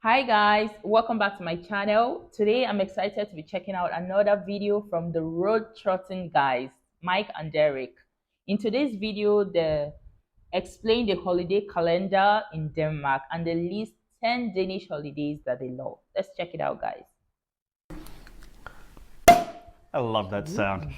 Hi guys, welcome back to my channel. Today I'm excited to be checking out another video from the road trotting guys, Mike and Derek. In today's video, they explain the holiday calendar in Denmark and they list 10 Danish holidays that they love. Let's check it out, guys. I love that sound.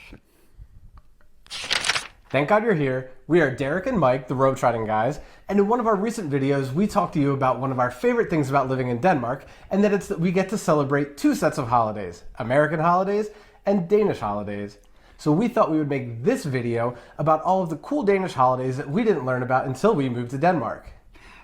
Thank God you're here. We are Derek and Mike, the road trotting guys, and in one of our recent videos, we talked to you about one of our favorite things about living in Denmark, and that it's that we get to celebrate two sets of holidays, American holidays and Danish holidays. So we thought we would make this video about all of the cool Danish holidays that we didn't learn about until we moved to Denmark.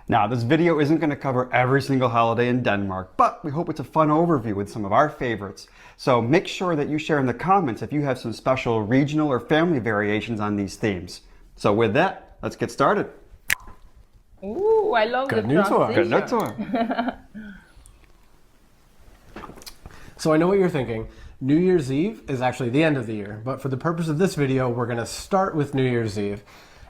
Now, this video isn't going to cover every single holiday in Denmark, but we hope it's a fun overview with some of our favorites. So make sure that you share in the comments if you have some special regional or family variations on these themes. So with that, let's get started. Ooh, I love the transition. Good tour. So I know what you're thinking. New Year's Eve is actually the end of the year, but for the purpose of this video, we're going to start with New Year's Eve.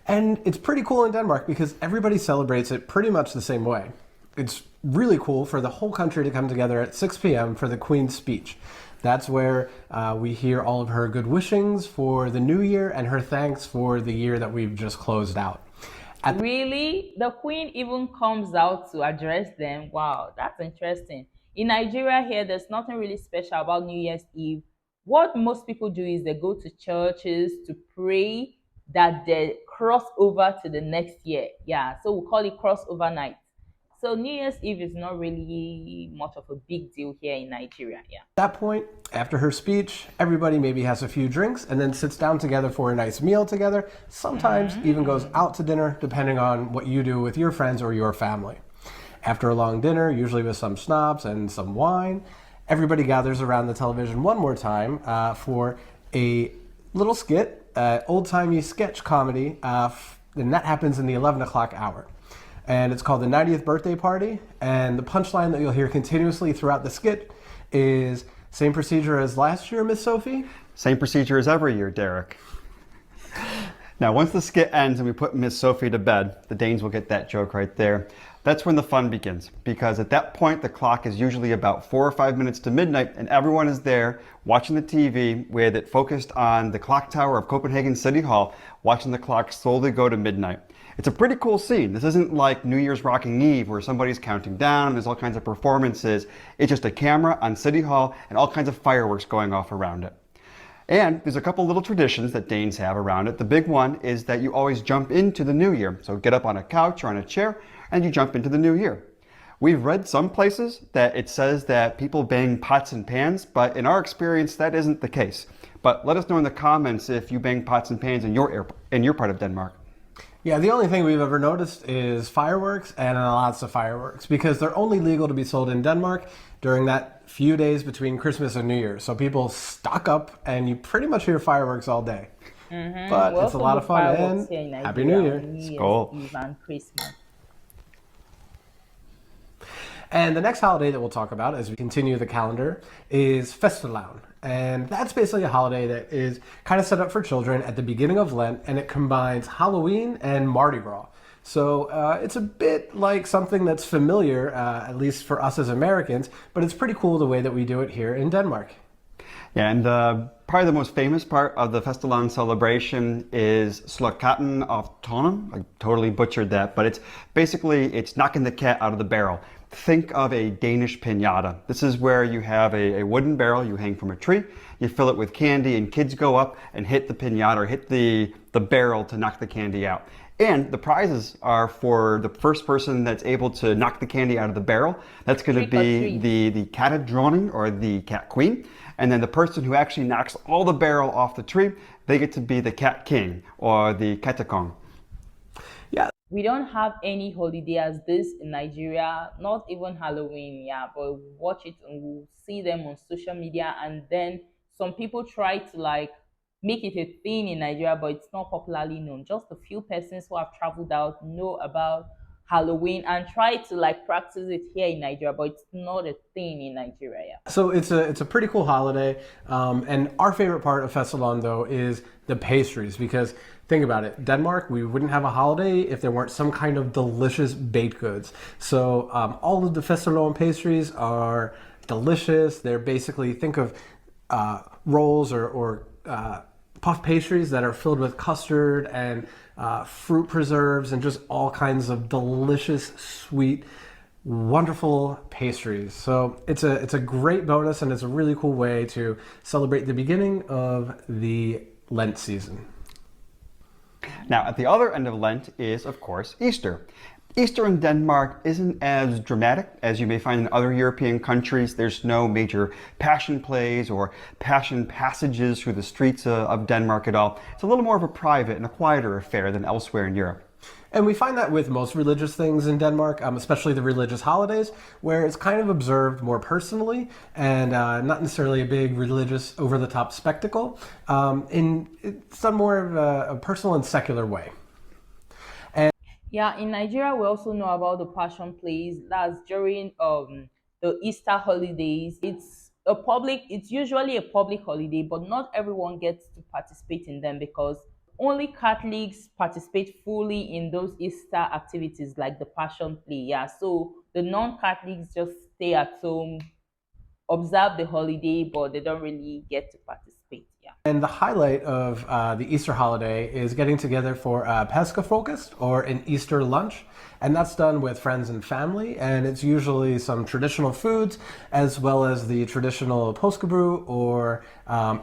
And it's pretty cool in Denmark because everybody celebrates it pretty much the same way. It's really cool for the whole country to come together at 6 p.m. for the Queen's speech. That's where we hear all of her good wishings for the new year and her thanks for the year that we've just closed out. Really? The Queen even comes out to address them? Wow, that's interesting. In Nigeria here, there's nothing really special about New Year's Eve. What most people do is they go to churches to pray that they cross over to the next year. Yeah, so we call it crossover night. So New Year's Eve is not really much of a big deal here in Nigeria. Yeah. At that point, after her speech, everybody maybe has a few drinks and then sits down together for a nice meal together. Sometimes even goes out to dinner, depending on what you do with your friends or your family. After a long dinner, usually with some schnapps and some wine, everybody gathers around the television one more time for a little skit, old-timey sketch comedy, and that happens in the 11 o'clock hour. And it's called the 90th birthday party, and the punchline that you'll hear continuously throughout the skit is, same procedure as last year, Miss Sophie? Same procedure as every year, Derek. Now, once the skit ends and we put Miss Sophie to bed, the Danes will get that joke right there. That's when the fun begins, because at that point, the clock is usually about 4 or 5 minutes to midnight, and everyone is there watching the TV with it focused on the clock tower of Copenhagen City Hall, watching the clock slowly go to midnight. It's a pretty cool scene. This isn't like New Year's Rocking Eve where somebody's counting down and there's all kinds of performances. It's just a camera on City Hall and all kinds of fireworks going off around it. And there's a couple little traditions that Danes have around it. The big one is that you always jump into the new year. So get up on a couch or on a chair and you jump into the new year. We've read some places that it says that people bang pots and pans, but in our experience, that isn't the case. But let us know in the comments if you bang pots and pans in your part of Denmark. Yeah, the only thing we've ever noticed is fireworks and lots of fireworks because they're only legal to be sold in Denmark during that few days between Christmas and New Year. So people stock up and you pretty much hear fireworks all day. But it's a lot of fun and Happy New Year. Skål. Eve and Christmas. And the next holiday that we'll talk about as we continue the calendar is Fastelavn. And that's basically a holiday that is kind of set up for children at the beginning of Lent, and it combines Halloween and Mardi Gras. So it's a bit like something that's familiar, at least for us as Americans, but it's pretty cool the way that we do it here in Denmark. Yeah, and probably the most famous part of the Fastelavn celebration is 𝐋𝐈𝐊𝐄 𝐒𝐂𝐑𝐈𝐁𝐄. I totally butchered that, but it's knocking the cat out of the barrel. Think of a Danish piñata. This is where you have a wooden barrel you hang from a tree, you fill it with candy, and kids go up and hit the piñata or hit the barrel to knock the candy out. And the prizes are for the first person that's able to knock the candy out of the barrel. That's going to be the 𝐋𝐈𝐊𝐄 or the cat queen. And then the person who actually knocks all the barrel off the tree, they get to be the cat king or the 𝐋𝐈𝐿. Yeah. We don't have any holiday as this in Nigeria, not even Halloween, yeah, but we watch it and we'll see them on social media, and then some people try to like make it a thing in Nigeria, but it's not popularly known. Just a few persons who have traveled out know about Halloween and try to like practice it here in Nigeria, but it's not a thing in Nigeria. Yeah. So it's a pretty cool holiday, and our favorite part of Fastelavn though is the pastries, because think about it, Denmark, we wouldn't have a holiday if there weren't some kind of delicious baked goods. So all of the Fastelavn pastries are delicious. They're basically, think of rolls or puff pastries that are filled with custard and fruit preserves and just all kinds of delicious, sweet, wonderful pastries. So it's a great bonus, and it's a really cool way to celebrate the beginning of the Lent season. Now, at the other end of Lent is, of course, Easter. Easter in Denmark isn't as dramatic as you may find in other European countries. There's no major passion plays or passion passages through the streets of Denmark at all. It's a little more of a private and a quieter affair than elsewhere in Europe. And we find that with most religious things in Denmark, especially the religious holidays, where it's kind of observed more personally and not necessarily a big religious over-the-top spectacle. It's done more of a personal and secular way. Yeah, in Nigeria, we also know about the passion plays. That's during the Easter holidays. It's usually a public holiday, but not everyone gets to participate in them because only Catholics participate fully in those Easter activities like the passion play. Yeah, so the non-Catholics just stay at home, observe the holiday, but they don't really get to participate. Yeah. And the highlight of the Easter holiday is getting together for a påskefrokost, or an Easter lunch. And that's done with friends and family. And it's usually some traditional foods, as well as the traditional påskebrew or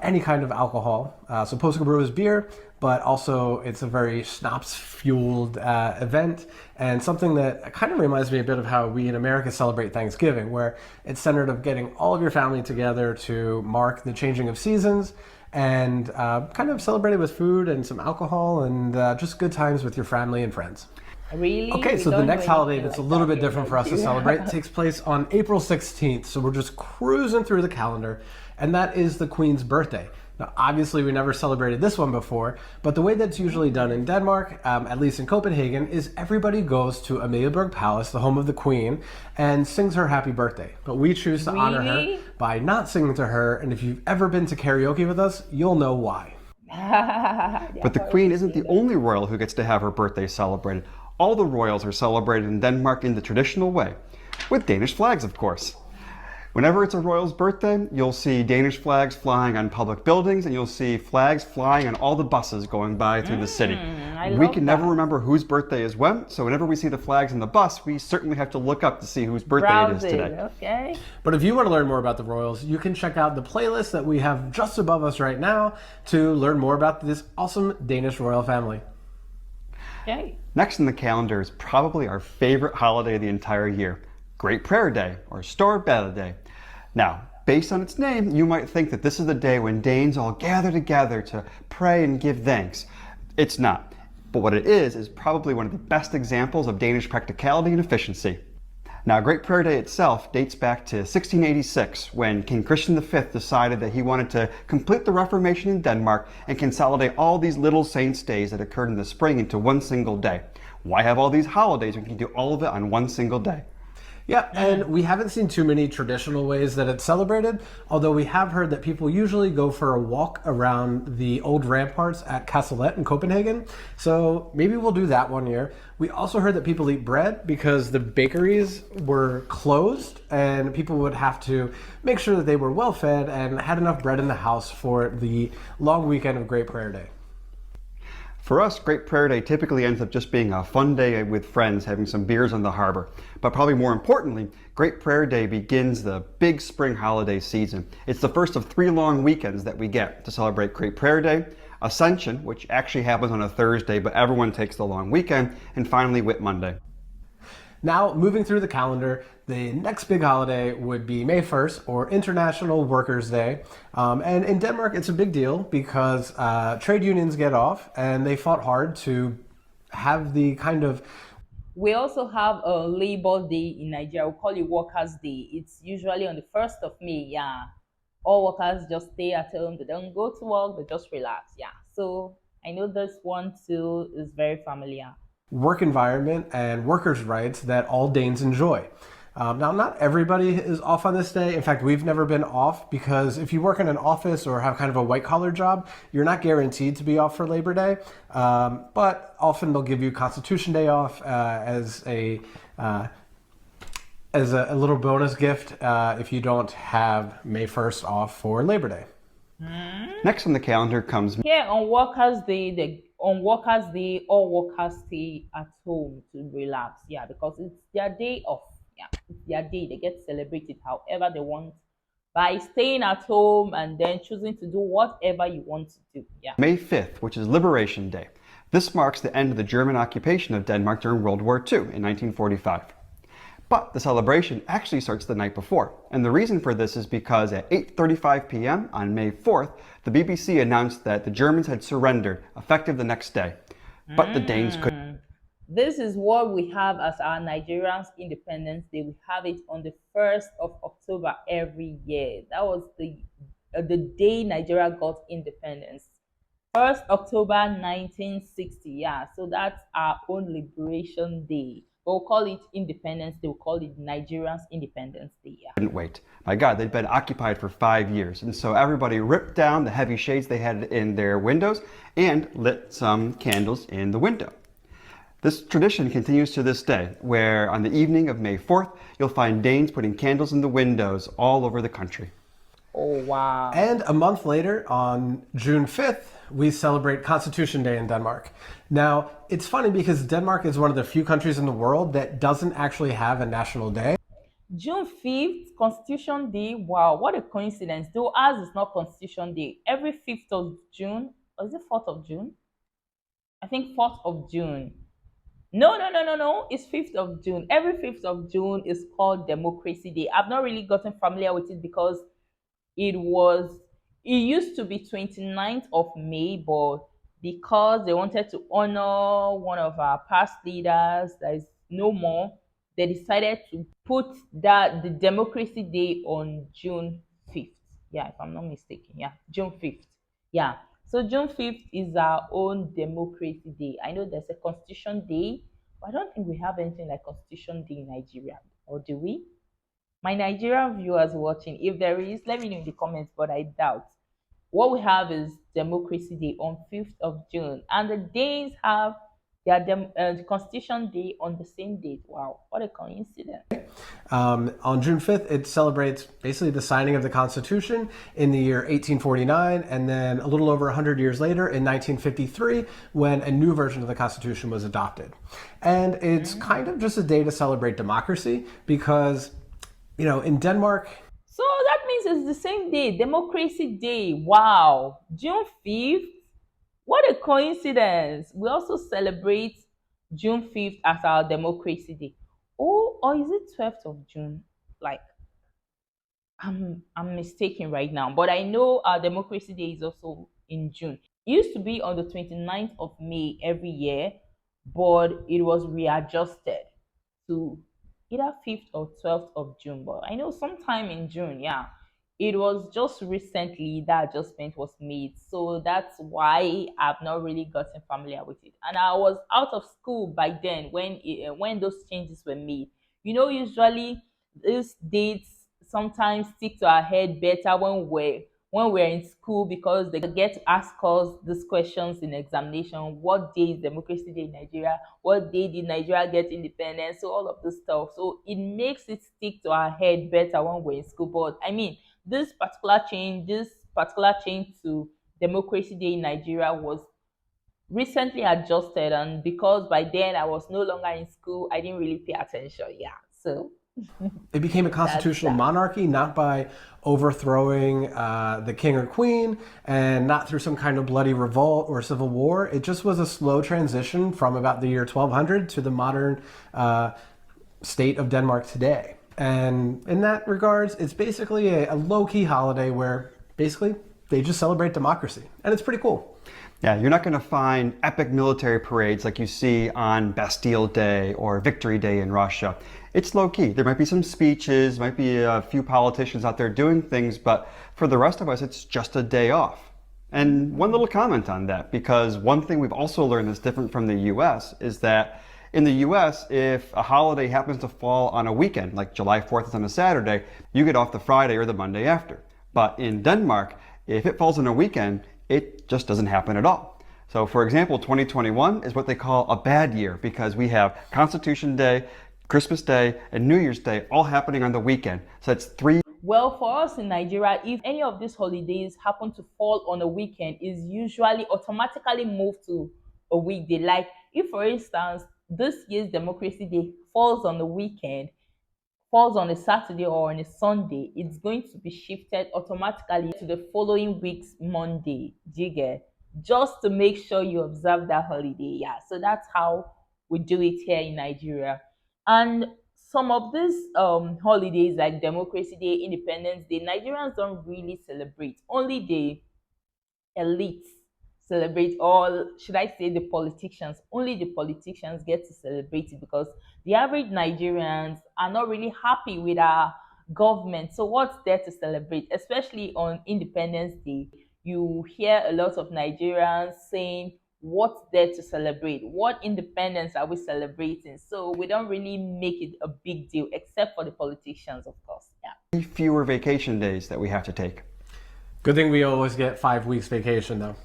any kind of alcohol. So påskebrew is beer, but also it's a very schnapps-fueled event, and something that kind of reminds me a bit of how we in America celebrate Thanksgiving, where it's centered of getting all of your family together to mark the changing of seasons and kind of celebrate it with food and some alcohol and just good times with your family and friends. Really? Okay, We so the don't next do holiday anything that's a like little that bit in different for us to Nigeria. celebrate takes place on April 16th. So we're just cruising through the calendar, and that is the Queen's birthday. Now, obviously, we never celebrated this one before, but the way that's usually done in Denmark, at least in Copenhagen, is everybody goes to Amalienborg Palace, the home of the Queen, and sings her happy birthday. But we choose to honor her Really? by not singing to her, and if you've ever been to karaoke with us, you'll know why. But the Queen isn't the only royal who gets to have her birthday celebrated. All the royals are celebrated in Denmark in the traditional way, with Danish flags, of course. Whenever it's a royal's birthday, you'll see Danish flags flying on public buildings, and you'll see flags flying on all the buses going by through the city. We can never remember whose birthday is when, so whenever we see the flags on the bus, we certainly have to look up to see whose birthday it is today. Okay. But if you want to learn more about the royals, you can check out the playlist that we have just above us right now to learn more about this awesome Danish royal family. Okay. Next in the calendar is probably our favorite holiday of the entire year, Great Prayer Day, or Store Day. Now, based on its name, you might think that this is the day when Danes all gather together to pray and give thanks. It's not. But what it is probably one of the best examples of Danish practicality and efficiency. Now, Great Prayer Day itself dates back to 1686, when King Christian V decided that he wanted to complete the Reformation in Denmark and consolidate all these little saints' days that occurred in the spring into one single day. Why have all these holidays when you can do all of it on one single day? Yeah, and we haven't seen too many traditional ways that it's celebrated, although we have heard that people usually go for a walk around the old ramparts at 𝐋𝐈𝐊𝐿 in Copenhagen. So maybe we'll do that one year. We also heard that people eat bread because the bakeries were closed, and people would have to make sure that they were well fed and had enough bread in the house for the long weekend of Great Prayer Day. For us, Great Prayer Day typically ends up just being a fun day with friends having some beers on the harbor. But probably more importantly, Great Prayer Day begins the big spring holiday season. It's the first of 3 long weekends that we get to celebrate Great Prayer Day, Ascension, which actually happens on a Thursday, but everyone takes the long weekend, and finally Whit Monday. Now, moving through the calendar, the next big holiday would be May 1st, or International Workers' Day. And in Denmark, it's a big deal because trade unions get off, and they fought hard to have the kind of... We also have a Labor Day in Nigeria. We call it Workers' Day. It's usually on the 1st of May. Yeah. All workers just stay at home. They don't go to work. They just relax. Yeah. So I know this one too is very familiar. work environment and workers' rights that all Danes enjoy. Now, not everybody is off on this day. In fact, we've never been off because if you work in an office or have kind of a white-collar job, you're not guaranteed to be off for Labor Day. But often they'll give you Constitution Day off as a little bonus gift if you don't have May 1st off for Labor Day. Next on the calendar comes Here on Workers' Day, all workers stay at home to relax. Yeah, because it's their day off. Yeah, it's their day. They get celebrated however they want by staying at home and then choosing to do whatever you want to do. Yeah. May 5th, which is Liberation Day. This marks the end of the German occupation of Denmark during World War II in 1945. But the celebration actually starts the night before. And the reason for this is because at 8:35 p.m. on May 4th, the BBC announced that the Germans had surrendered, effective the next day. But the Danes couldn't. This is what we have as our Nigerians Independence Day. We have it on the 1st of October every year. That was the day Nigeria got independence. 1st October 1960. Yeah, so that's our own Liberation Day. We'll call it Independence Day. We'll call it Nigerians Independence Day. Yeah. Couldn't wait. My God, they'd been occupied for 5 years. And so everybody ripped down the heavy shades they had in their windows and lit some candles in the window. This tradition continues to this day, where on the evening of May 4th, you'll find Danes putting candles in the windows all over the country. Oh, wow. And a month later, on June 5th, we celebrate Constitution Day in Denmark. Now, it's funny because Denmark is one of the few countries in the world that doesn't actually have a national day. June 5th, Constitution Day. Wow, what a coincidence. Though ours is not Constitution Day. Every 5th of June, or is it 4th of June? I think 4th of June. No. It's 5th of June. Every 5th of June is called Democracy Day. I've not really gotten familiar with it because it used to be 29th of May, but because they wanted to honor one of our past leaders that is no more, they decided to put the Democracy Day on June 5th. Yeah, if I'm not mistaken. Yeah, June 5th. Yeah. So June 5th is our own Democracy Day. I know there's a Constitution Day, but I don't think we have anything like Constitution Day in Nigeria. Or do we? My Nigerian viewers watching, if there is, let me know in the comments, but I doubt. What we have is Democracy Day on 5th of June. And the Danes have their Constitution Day on the same date. Wow, what a coincidence. On June 5th, it celebrates basically the signing of the Constitution in the year 1849, and then a little over 100 years later, in 1953, when a new version of the Constitution was adopted. And it's kind of just a day to celebrate democracy because, you know, in Denmark... So that means it's the same day, Democracy Day. Wow, June 5th. What a coincidence. We also celebrate June 5th as our Democracy Day. Oh, or is it 12th of June? Like, I'm mistaken right now. But I know our Democracy Day is also in June. It used to be on the 29th of May every year, but it was readjusted to either 5th or 12th of June. But I know sometime in June, yeah. It was just recently that adjustment was made. So that's why I've not really gotten familiar with it. And I was out of school by then when those changes were made. You know, usually these dates sometimes stick to our head better when we're in school because they get to ask us these questions in examination. What day is Democracy Day in Nigeria? What day did Nigeria get independence? So all of this stuff. So it makes it stick to our head better when we're in school. But I mean, this particular change to Democracy Day in Nigeria was recently adjusted, and because by then I was no longer in school, I didn't really pay attention. Yeah, so it became a constitutional monarchy, not by overthrowing the king or queen, and not through some kind of bloody revolt or civil war. It just was a slow transition from about the year 1200 to the modern state of Denmark today. And in that regards, it's basically a low-key holiday where basically they just celebrate democracy. And it's pretty cool. Yeah, you're not going to find epic military parades like you see on Bastille Day or Victory Day in Russia. It's low-key. There might be some speeches, might be a few politicians out there doing things, but for the rest of us, it's just a day off. And one little comment on that, because one thing we've also learned that's different from the US is that in the US, if a holiday happens to fall on a weekend, like July 4th is on a Saturday, you get off the Friday or the Monday after. But in Denmark, if it falls on a weekend, it just doesn't happen at all. So for example, 2021 is what they call a bad year because we have Constitution Day, Christmas Day, and New Year's Day all happening on the weekend. So that's 3. Well, for us in Nigeria, if any of these holidays happen to fall on a weekend, is usually automatically moved to a weekday. Like if, for instance, this year's Democracy Day falls on the weekend, falls on a Saturday or on a Sunday, it's going to be shifted automatically to the following week's Monday. Do you get? Just to make sure you observe that holiday. Yeah. So that's how we do it here in Nigeria. And some of these holidays like Democracy Day, Independence Day, Nigerians don't really celebrate. Only the elites celebrate, or should I say the politicians. Only the politicians get to celebrate it because the average Nigerians are not really happy with our government. So what's there to celebrate? Especially on Independence Day, you hear a lot of Nigerians saying, what's there to celebrate? What independence are we celebrating? So we don't really make it a big deal, except for the politicians, of course. Yeah. Fewer vacation days that we have to take. Good thing we always get 5 weeks vacation though.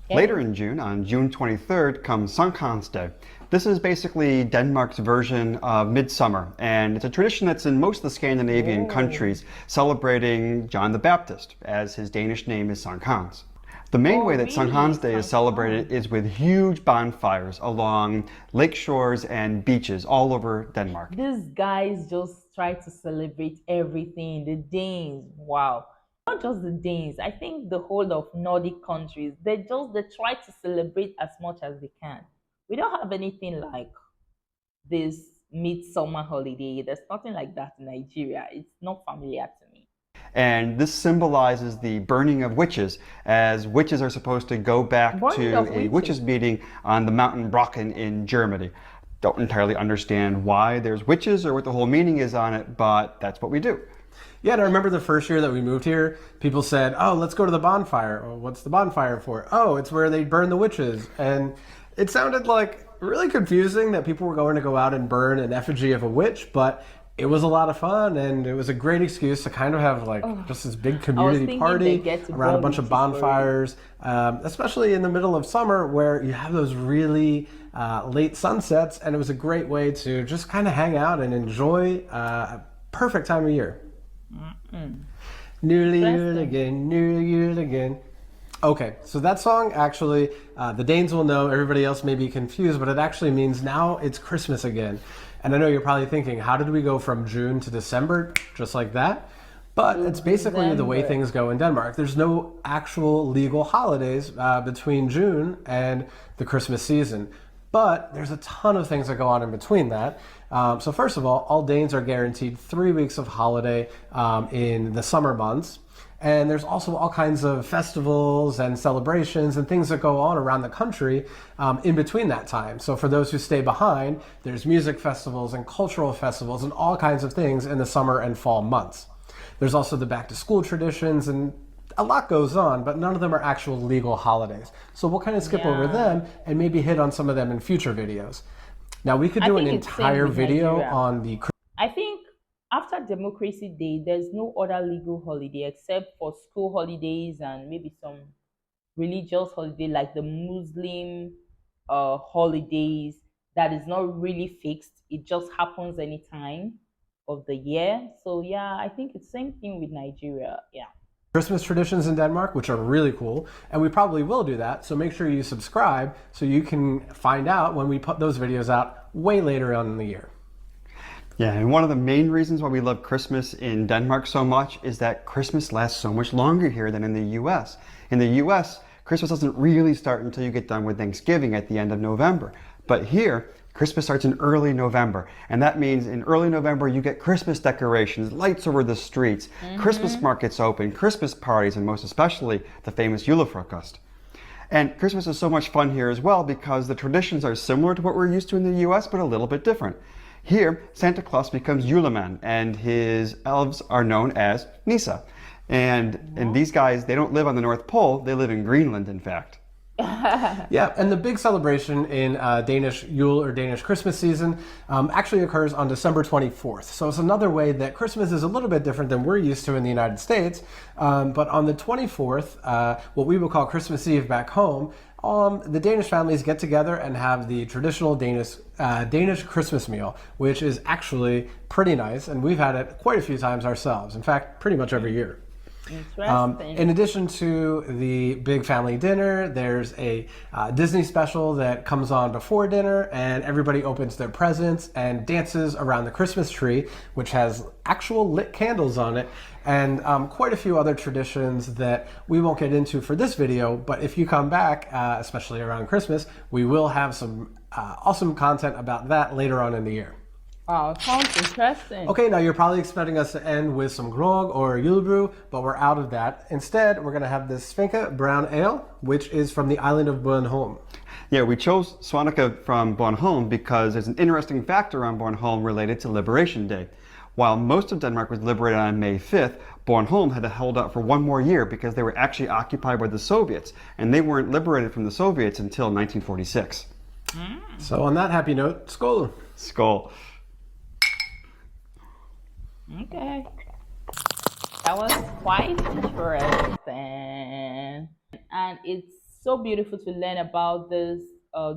Okay. Later in June, on June 23rd, comes Sankt Hans Day. This is basically Denmark's version of Midsummer, and it's a tradition that's in most of the Scandinavian countries, celebrating John the Baptist, as his Danish name is Sankt Hans. The main way that Sankt Hans Day is celebrated is with huge bonfires along lake shores and beaches all over Denmark. These guys just try to celebrate everything. The Danes, wow. Not just the Danes, I think the whole of Nordic countries, they try to celebrate as much as they can. We don't have anything like this midsummer holiday. There's nothing like that in Nigeria. It's not familiar to me. And this symbolizes the burning of witches, as witches are supposed to go back to a witches meeting on the mountain Brocken in Germany. Don't entirely understand why there's witches or what the whole meaning is on it, but that's what we do. Yeah, and I remember the first year that we moved here, people said, oh, let's go to the bonfire. Oh, what's the bonfire for? Oh, it's where they burn the witches. And it sounded like really confusing that people were going to go out and burn an effigy of a witch, but it was a lot of fun, and it was a great excuse to kind of have like just this big community party around a bunch of bonfires, especially in the middle of summer where you have those really late sunsets, and it was a great way to just kind of hang out and enjoy a perfect time of year. Nearly year again, nearly year again. Okay, so that song actually, the Danes will know, everybody else may be confused, but it actually means now it's Christmas again. And I know you're probably thinking, how did we go from June to December just like that? But it's basically the way things go in Denmark. There's no actual legal holidays between June and the Christmas season. But there's a ton of things that go on in between that. So first of all Danes are guaranteed 3 weeks of holiday in the summer months. And there's also all kinds of festivals and celebrations and things that go on around the country in between that time. So for those who stay behind, there's music festivals and cultural festivals and all kinds of things in the summer and fall months. There's also the back to school traditions, and a lot goes on, but none of them are actual legal holidays. So we'll kind of skip over them and maybe hit on some of them in future videos. Now we could do an entire video on the... I think after Democracy Day, there's no other legal holiday except for school holidays and maybe some religious holiday like the Muslim holidays that is not really fixed. It just happens any time of the year. So yeah, I think it's the same thing with Nigeria. Yeah. Christmas traditions in Denmark, which are really cool, and we probably will do that. So make sure you subscribe so you can find out when we put those videos out way later on in the year. Yeah, and one of the main reasons why we love Christmas in Denmark so much is that Christmas lasts so much longer here than in the US. In the US, Christmas doesn't really start until you get done with Thanksgiving at the end of November. But here, Christmas starts in early November, and that means in early November you get Christmas decorations, lights over the streets, Christmas markets open, Christmas parties, and most especially the famous julefrokost. And Christmas is so much fun here as well because the traditions are similar to what we're used to in the US, but a little bit different. Here, Santa Claus becomes Juleman, and his elves are known as Nissa. And these guys, they don't live on the North Pole, they live in Greenland, in fact. Yeah, and the big celebration in Danish Yule or Danish Christmas season actually occurs on December 24th. So it's another way that Christmas is a little bit different than we're used to in the United States. But on the 24th, what we would call Christmas Eve back home, the Danish families get together and have the traditional Danish Christmas meal, which is actually pretty nice. And we've had it quite a few times ourselves. In fact, pretty much every year. In addition to the big family dinner, there's a Disney special that comes on before dinner, and everybody opens their presents and dances around the Christmas tree, which has actual lit candles on it, and quite a few other traditions that we won't get into for this video. But if you come back, especially around Christmas, we will have some awesome content about that later on in the year. Wow, sounds interesting. Okay, now you're probably expecting us to end with some grog or julebrew, but we're out of that. Instead, we're going to have this 𝐋𝐈𝐊𝐄 brown ale, which is from the island of Bornholm. Yeah, we chose 𝐋𝐈𝐊𝐄 from Bornholm because there's an interesting fact around Bornholm related to Liberation Day. While most of Denmark was liberated on May 5th, Bornholm had to hold out for one more year because they were actually occupied by the Soviets, and they weren't liberated from the Soviets until 1946. So on that happy note, skål! Skål. Okay. That was quite interesting. And it's so beautiful to learn about this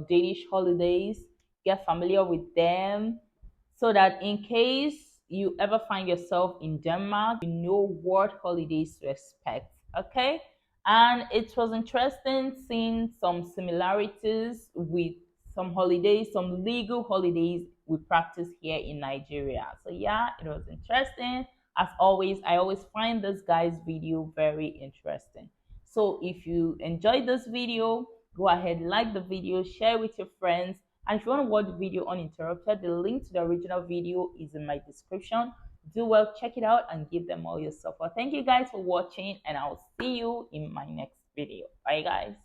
Danish holidays, get familiar with them, so that in case you ever find yourself in Denmark, you know what holidays to expect. Okay. And it was interesting seeing some similarities with some holidays, some legal holidays we practice here in Nigeria. So yeah, it was interesting. As always, I always find this guy's video very interesting. So if you enjoyed this video, go ahead, like the video, share with your friends. And if you want to watch the video uninterrupted, the link to the original video is in my description. Do well, check it out and give them all your support. Thank you guys for watching, and I'll see you in my next video. Bye guys.